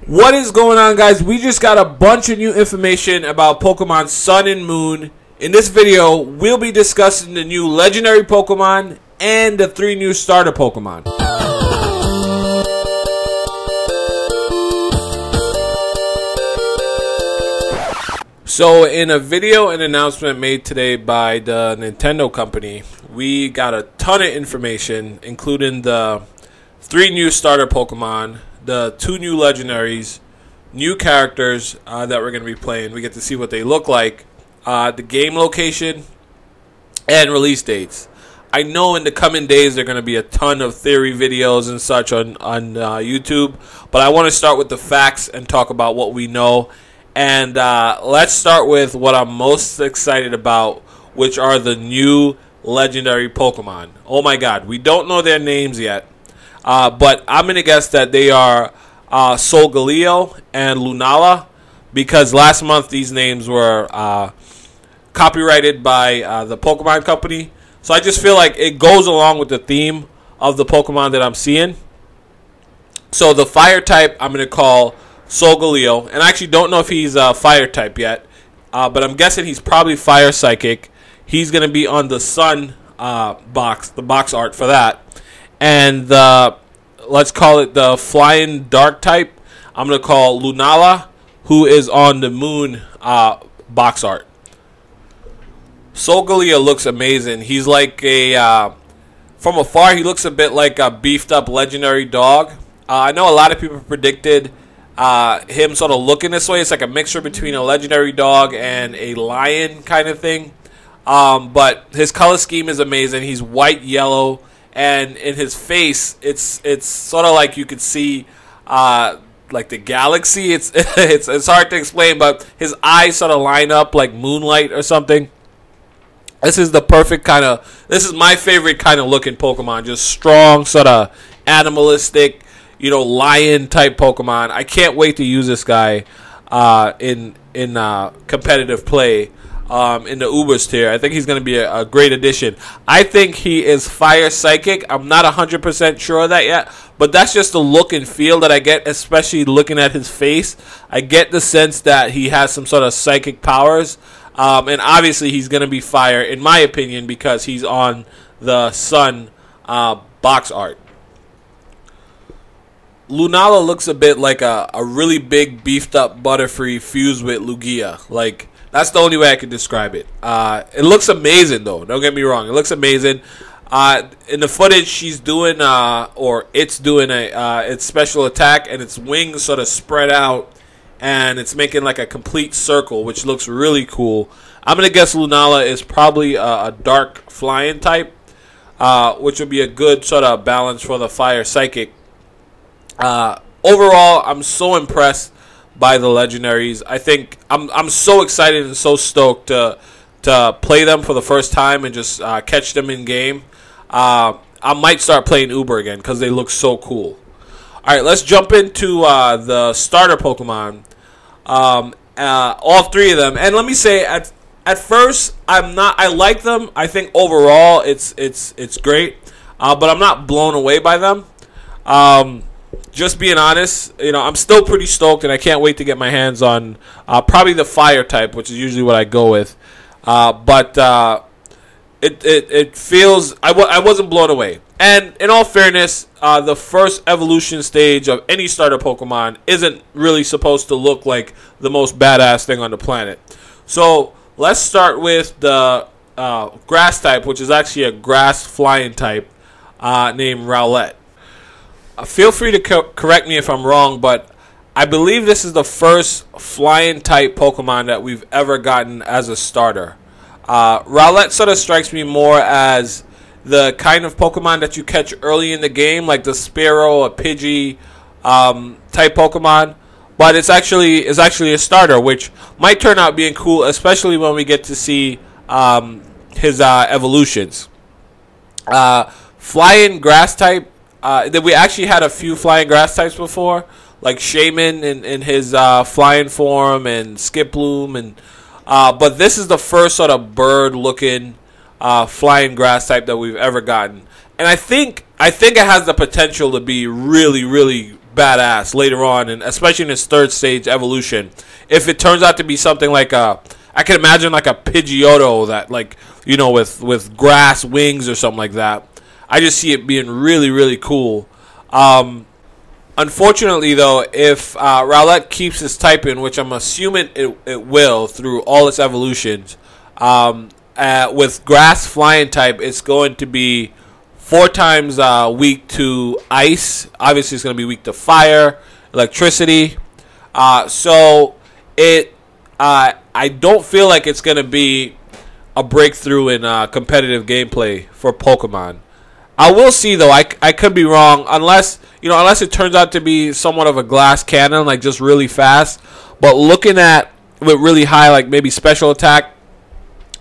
What is going on, guys? We just got a bunch of new information about Pokemon Sun and Moon. In this video, we'll be discussing the new legendary Pokemon and the 3 new starter Pokemon. So in a video and announcement made today by the Nintendo company, we got a ton of information, including the 3 new starter Pokemon, the 2 new legendaries, new characters that we're going to be playing. We get to see what they look like, the game location, and release dates. I know in the coming days there are going to be a ton of theory videos and such on YouTube, but I want to start with the facts and talk about what we know. And let's start with what I'm most excited about, which are the new legendary Pokemon. Oh my god, we don't know their names yet. But I'm going to guess that they are Solgaleo and Lunala, because last month these names were copyrighted by the Pokemon company. So I just feel like it goes along with the theme of the Pokemon that I'm seeing. So the fire type I'm going to call Solgaleo, and I actually don't know if he's fire type yet, but I'm guessing he's probably fire psychic. He's going to be on the Sun box, the box art for that. And let's call it the flying dark type. I'm going to call Lunala, who is on the Moon box art. Solgaleo looks amazing. He's like a, from afar, he looks a bit like a beefed up legendary dog. I know a lot of people predicted him sort of looking this way. It's like a mixture between a legendary dog and a lion kind of thing. But his color scheme is amazing. He's white, yellow. And in his face, it's sort of like you could see like the galaxy. It's hard to explain, but his eyes sort of line up like moonlight or something. This is the perfect kind of. This is my favorite kind of looking Pokemon. Just strong, sort of animalistic, lion type Pokemon. I can't wait to use this guy in competitive play. In the Ubers tier. I think he's going to be a great addition. I think he is fire psychic. I'm not 100% sure of that yet, but that's just the look and feel that I get, especially looking at his face. I get the sense that he has some sort of psychic powers, and obviously he's going to be fire, in my opinion, because he's on the Sun box art. Lunala looks a bit like a really big, beefed up Butterfree fused with Lugia. Like, that's the only way I can describe it. It looks amazing, though. Don't get me wrong. It looks amazing. In the footage, she's doing, or it's doing its special attack, and its wings sort of spread out, and it's making like a complete circle, which looks really cool. I'm going to guess Lunala is probably a dark flying type, which would be a good sort of balance for the fire psychic. Overall, I'm so impressed by the legendaries. I think I'm so excited and so stoked to play them for the first time and just catch them in game. I might start playing Uber again because they look so cool. All right, let's jump into the starter Pokemon. All 3 of them, and let me say at first I like them. I think overall it's great, but I'm not blown away by them. Just being honest, I'm still pretty stoked, and I can't wait to get my hands on probably the fire type, which is usually what I go with. But it feels I wasn't blown away. And in all fairness, the first evolution stage of any starter Pokemon isn't really supposed to look like the most badass thing on the planet. So let's start with the grass type, which is actually a grass flying type named Rowlet. Feel free to correct me if I'm wrong, but I believe this is the first flying type Pokemon that we've ever gotten as a starter. Rowlet sort of strikes me more as the kind of Pokemon that you catch early in the game, like the Spearow or Pidgey type Pokemon. But it's actually a starter, which might turn out being cool, especially when we get to see his evolutions. Flying grass type. That we actually had a few flying grass types before, like Shaman in his flying form, and Skiploom, and but this is the first sort of bird-looking flying grass type that we've ever gotten, and I think it has the potential to be really, really badass later on, and especially in his third stage evolution. If it turns out to be something like I can imagine like a Pidgeotto that, like, you know, with grass wings or something like that. I just see it being really, really cool. Unfortunately, though, if Rowlet keeps his typing, which I'm assuming it will through all its evolutions, with grass flying type, it's going to be 4 times weak to ice. Obviously, it's going to be weak to fire, electricity. So I don't feel like it's going to be a breakthrough in competitive gameplay for Pokemon. I will see, though. I could be wrong, unless it turns out to be somewhat of a glass cannon, like just really fast. But looking at with really high, like maybe special attack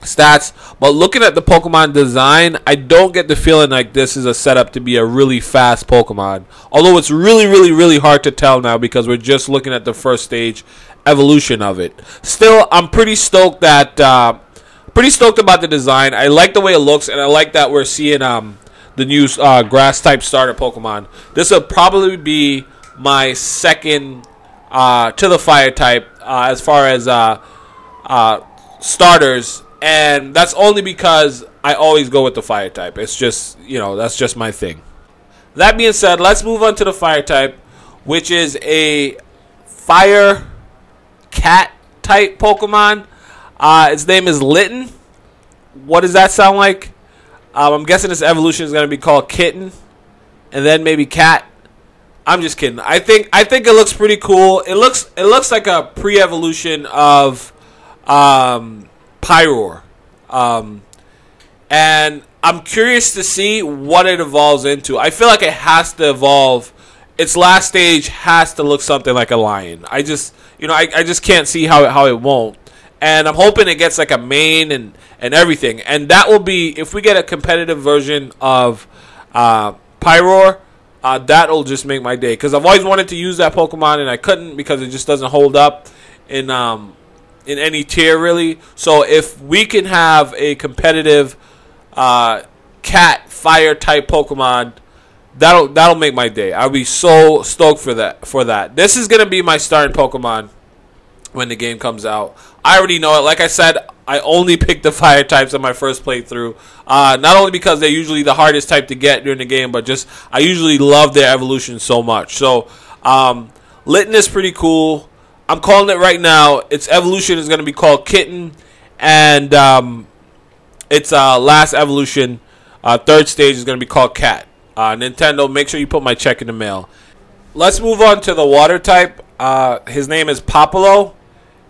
stats, but looking at the Pokemon design, I don't get the feeling like this is a setup to be a really fast Pokemon. Although it's really, really, really hard to tell now because we're just looking at the first stage evolution of it. Still, I'm pretty stoked about the design. I like the way it looks, and I like that we're seeing the new grass type starter Pokemon. This will probably be my second to the fire type as far as starters, and that's only because I always go with the fire type. It's just, that's just my thing. That being said, let's move on to the fire type, which is a fire cat type Pokemon. Its name is Litten. What does that sound like? I'm guessing this evolution is going to be called Kitten, and then maybe Cat. I'm just kidding. I think it looks pretty cool. It looks like a pre-evolution of Pyroar, and I'm curious to see what it evolves into. I feel like it has to evolve. Its last stage has to look something like a lion. I just can't see how it won't. And I'm hoping it gets like a mane and everything. And that will be, if we get a competitive version of Pyroar, that'll just make my day. Because I've always wanted to use that Pokemon, and I couldn't because it just doesn't hold up in any tier, really. So if we can have a competitive cat fire type Pokemon, that'll make my day. I'll be so stoked for that. This is going to be my starting Pokemon when the game comes out. I already know it. Like I said, I only picked the fire types on my first playthrough. Not only because they're usually the hardest type to get during the game, but just I usually love their evolution so much. So Litten is pretty cool. I'm calling it right now. Its evolution is going to be called Kitten, and its last evolution, third stage, is going to be called Cat. Nintendo, make sure you put my check in the mail. Let's move on to the water type. His name is Popolo.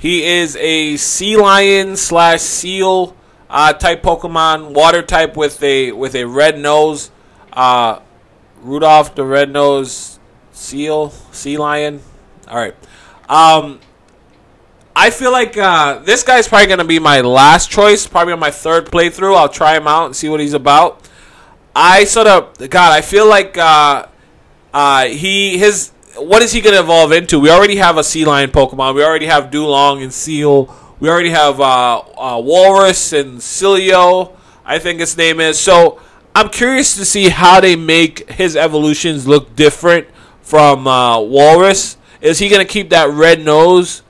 He is a sea lion / seal type Pokemon, water type with a red nose. Rudolph the Red-Nosed Sea Lion. All right. I feel like this guy's probably going to be my last choice, probably on my third playthrough. I'll try him out and see what he's about. I feel like what is he going to evolve into? We already have a sea lion Pokemon. We already have Dulong and Seal. We already have Walrus and Cilio, I think his name is. So I'm curious to see how they make his evolutions look different from Walrus. Is he going to keep that red nose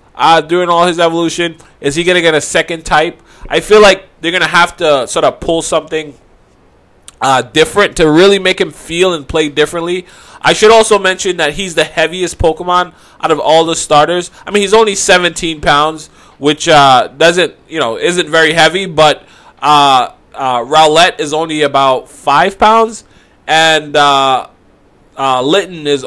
during all his evolution? Is he going to get a second type? I feel like they're going to have to sort of pull something different to really make him feel and play differently. I should also mention that he's the heaviest Pokemon out of all the starters. I mean, he's only 17 pounds, which isn't very heavy, but Rowlet is only about 5 pounds, and Litten is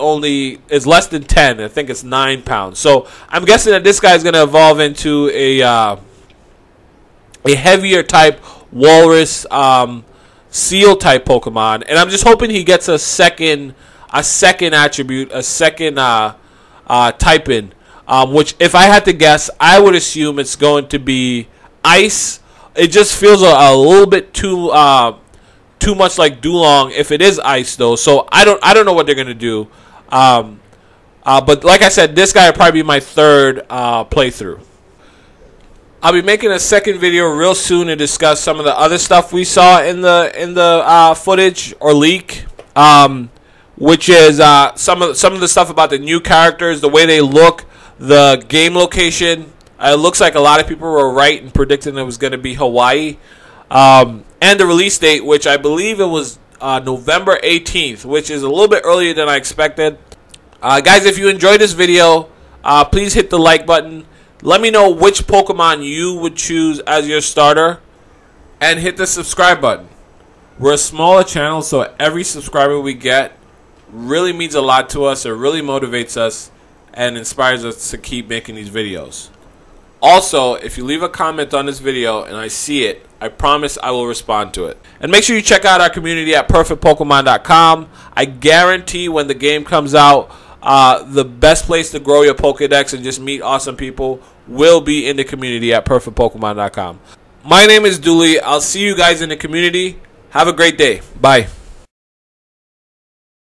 less than 10. I think it's 9 pounds. So I'm guessing that this guy's going to evolve into a heavier type Walrus Seal type Pokemon, and I'm just hoping he gets a second attribute, a second type in, which, if I had to guess, I would assume it's going to be Ice. It just feels a little bit too much like Dulong if it is Ice, though. So I don't know what they're gonna do. But like I said, this guy will probably be my third playthrough. I'll be making a second video real soon to discuss some of the other stuff we saw in the footage or leak. which is some of the stuff about the new characters, the way they look, the game location. It looks like a lot of people were right in predicting it was going to be Hawaii. And the release date, which I believe it was November 18th, which is a little bit earlier than I expected. Guys, if you enjoyed this video, please hit the like button. Let me know which Pokemon you would choose as your starter. And hit the subscribe button. We're a smaller channel, so every subscriber we get really means a lot to us. It really motivates us and inspires us to keep making these videos. Also, if you leave a comment on this video and I see it, I promise I will respond to it. And make sure you check out our community at perfectpokemon.com. I guarantee when the game comes out, the best place to grow your Pokedex and just meet awesome people will be in the community at perfectpokemon.com. My name is Dooley. I'll see you guys in the community. Have a great day. Bye.